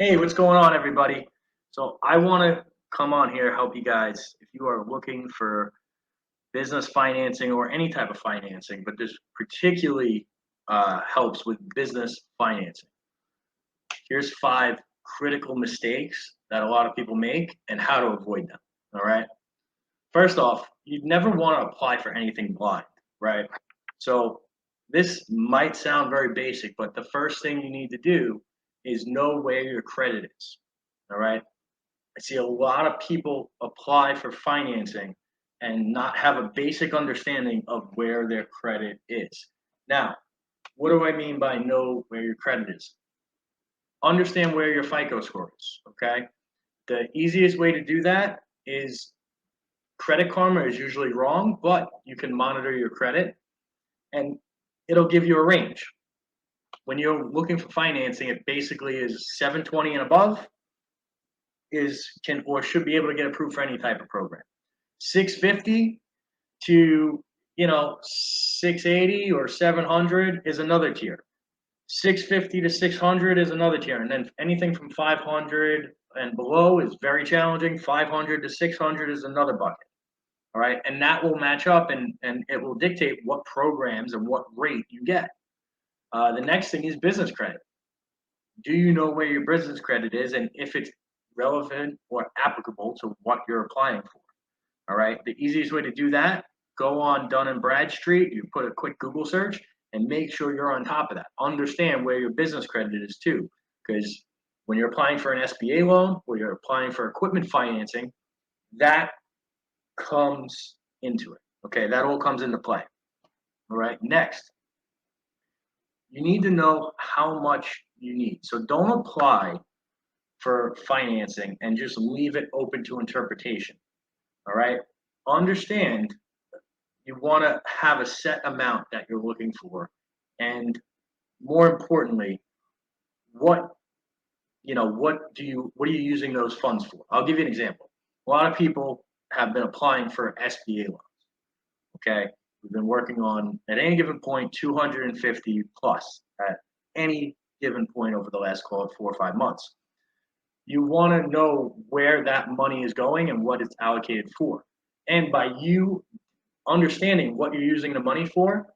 Hey, what's going on, everybody? So, I want to come on here, help you guys if you are looking for business financing or any type of financing, but this particularly helps with business financing. Here's five critical mistakes that a lot of people make and how to avoid them. All right. First off, you'd never want to apply for anything blind, right? So, this might sound very basic, but the first thing you need to do is know where your credit is. All right. I see a lot of people apply for financing and not have a basic understanding of where their credit is. Now, what do I mean by know where your credit is? Understand where your FICO score is, okay? The easiest way to do that is Credit Karma is usually wrong, but you can monitor your credit and it'll give you a range. When you're looking for financing, it basically is 720 and above is can or should be able to get approved for any type of program. 650 to 680 or 700 is another tier. 650 to 600 is another tier, and then anything from 500 and below is very challenging. 500 to 600 is another bucket. All right, and that will match up, and it will dictate what programs and what rate you get. The next thing is business credit. Do you know where your business credit is, and if it's relevant or applicable to what you're applying for? All right. The easiest way to do that, go on Dun and Bradstreet. You put a quick Google search and make sure you're on top of that. Understand where your business credit is too, because when you're applying for an SBA loan or you're applying for equipment financing, that comes into it. Okay, that all comes into play. All right. Next, you need to know how much you need. So don't apply for financing and just leave it open to interpretation. All right. Understand you want to have a set amount that you're looking for, and more importantly, what what are you using those funds for? I'll give you an example. A lot of people have been applying for SBA loans. Okay, we've been working on at any given point 250 plus at any given point over the last, call it, 4 or 5 months. You want to know where that money is going and what it's allocated for, and by you understanding what you're using the money for,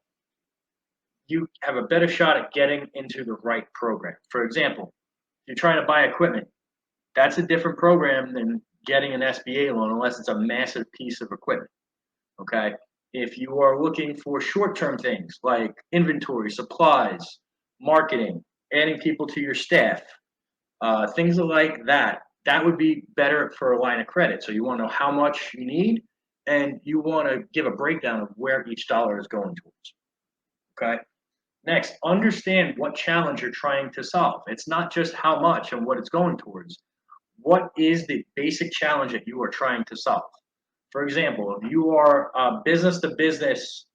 you have a better shot at getting into the right program. For example, if you're trying to buy equipment, that's a different program than getting an SBA loan unless it's a massive piece of equipment. Okay. If you are looking for short term things like inventory, supplies, marketing, adding people to your staff, things like that, that would be better for a line of credit. So you want to know how much you need and you want to give a breakdown of where each dollar is going towards. Okay. Next, understand what challenge you're trying to solve. It's not just how much and what it's going towards. What is the basic challenge that you are trying to solve? For example, if you are a business to business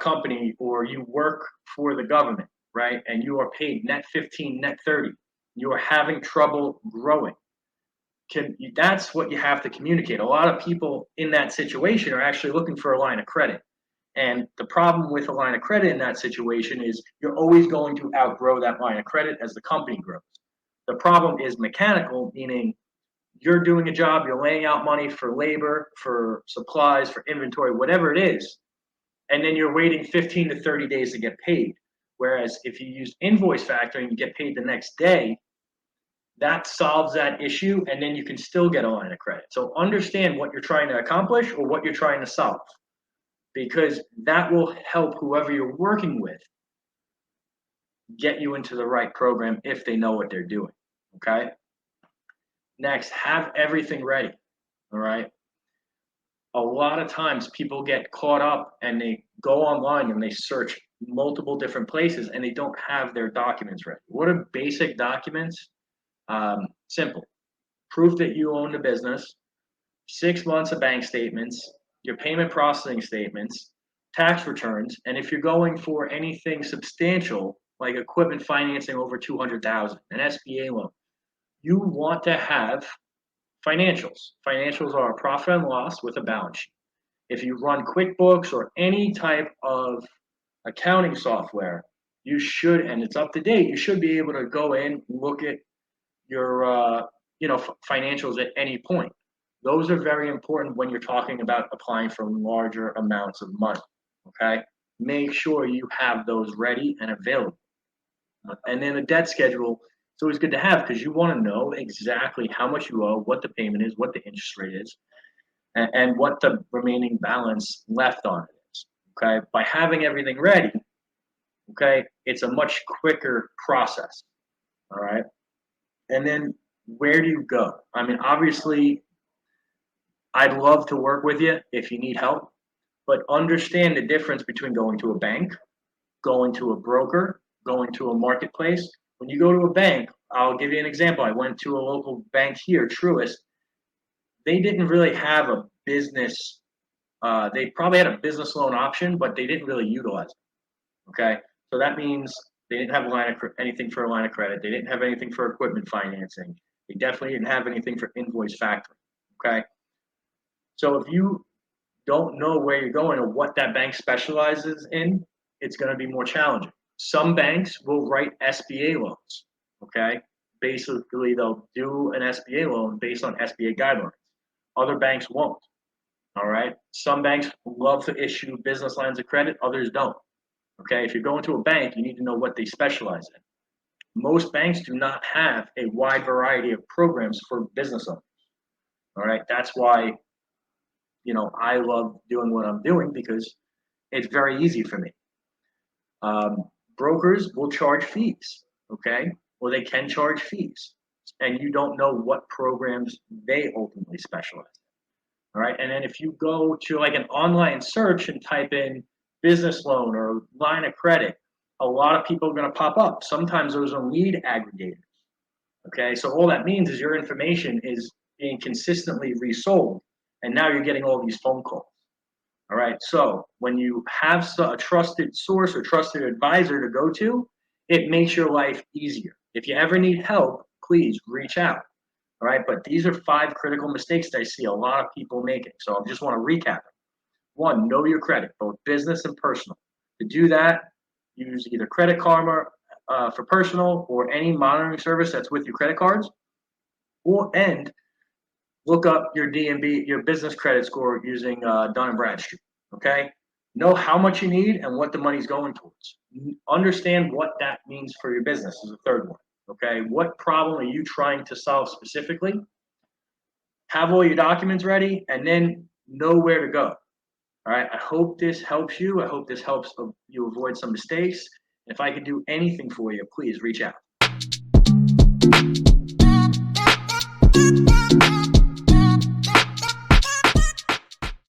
company or you work for the government, right, and you are paid net 15, net 30, you are having trouble growing. That's what you have to communicate. A lot of people in that situation are actually looking for a line of credit. And the problem with a line of credit in that situation is you're always going to outgrow that line of credit as the company grows. The problem is mechanical, meaning you're doing a job, you're laying out money for labor, for supplies, for inventory, whatever it is, and then you're waiting 15 to 30 days to get paid. Whereas if you use invoice factoring, you get paid the next day, that solves that issue, and then you can still get a line of credit. So understand what you're trying to accomplish or what you're trying to solve, because that will help whoever you're working with get you into the right program if they know what they're doing. Okay. Next, have everything ready. All right. A lot of times people get caught up and they go online and they search multiple different places and they don't have their documents ready. What are basic documents? Simple. Proof that you own the business, 6 months of bank statements, your payment processing statements, tax returns, and if you're going for anything substantial like equipment financing over 200,000, an SBA loan, you want to have financials. Financials are a profit and loss with a balance sheet. If you run QuickBooks or any type of accounting software, you should, and it's up to date, you should be able to go in, look at financials at any point. Those are very important when you're talking about applying for larger amounts of money. Okay, make sure you have those ready and available. And then a debt schedule, it's always good to have because you want to know exactly how much you owe, what the payment is, what the interest rate is, and what the remaining balance left on it is. Okay, by having everything ready, okay, it's a much quicker process. All right, and then where do you go? I mean, obviously, I'd love to work with you if you need help, but understand the difference between going to a bank, going to a broker, going to a marketplace. When you go to a bank, I'll give you an example. I went to a local bank here, Truist. They didn't really have a business. They probably had a business loan option, but they didn't really utilize it. Okay, so that means they didn't have anything for a line of credit. They didn't have anything for equipment financing. They definitely didn't have anything for invoice factoring. Okay, so if you don't know where you're going or what that bank specializes in, it's going to be more challenging. Some banks will write SBA loans. Okay, basically they'll do an SBA loan based on SBA guidelines. Other banks won't. All right, some banks love to issue business lines of credit, others don't. Okay, if you're going to a bank, you need to know what they specialize in. Most banks do not have a wide variety of programs for business owners. All right, that's why I love doing what I'm doing because it's very easy for me. Brokers will charge fees, okay, or they can charge fees, and you don't know what programs they ultimately specialize in. All right, and then if you go to like an online search and type in business loan or line of credit, a lot of people are going to pop up. Sometimes those are lead aggregators. Okay, so all that means is your information is being consistently resold, and now you're getting all these phone calls. All right, so when you have a trusted source or trusted advisor to go to, it makes your life easier. If you ever need help, please reach out. All right, but these are 5 critical mistakes that I see a lot of people making. So I just want to recap it. 1, know your credit, both business and personal. To do that, use either Credit Karma for personal or any monitoring service that's with your credit cards, and look up your DNB, your business credit score using Dun & Bradstreet. Okay, know how much you need and what the money's going towards. Understand what that means for your business is the 3rd one. Okay, what problem are you trying to solve specifically? Have all your documents ready, and then know where to go. All right, I hope this helps you. I hope this helps you avoid some mistakes. If I can do anything for you, please reach out.